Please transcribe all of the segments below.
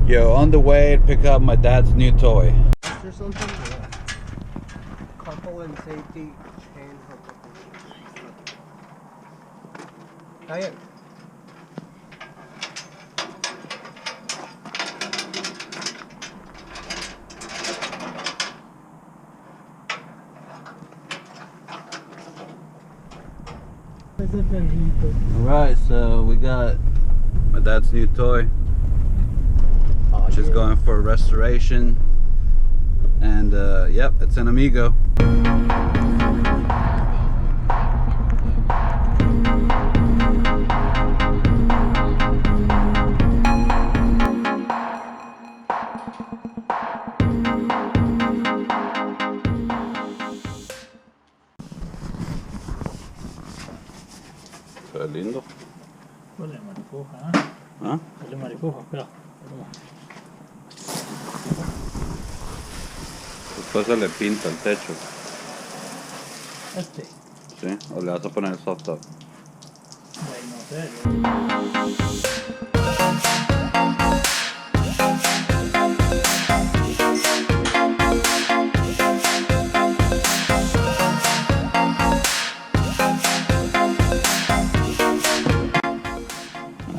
Yo, on the way to pick up my dad's new toy. Is there something? Yeah. Couple and safety chain hookup. Ayan. Alright, so we got my dad's new toy, which is going for restoration, and yep, it's an Amigo. Qué lindo. Huele mariposa, ¿eh? ¿Ah? Huele mariposa, espera. Después se le pinta el techo. Este. ¿Sí? ¿O le vas a poner el soft top? Ay, no sé.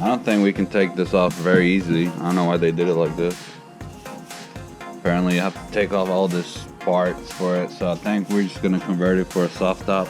I don't think we can take this off very easily. I don't know why they did it like this. Apparently you have to take off all this parts for it, so I think we're just gonna convert it for a soft top.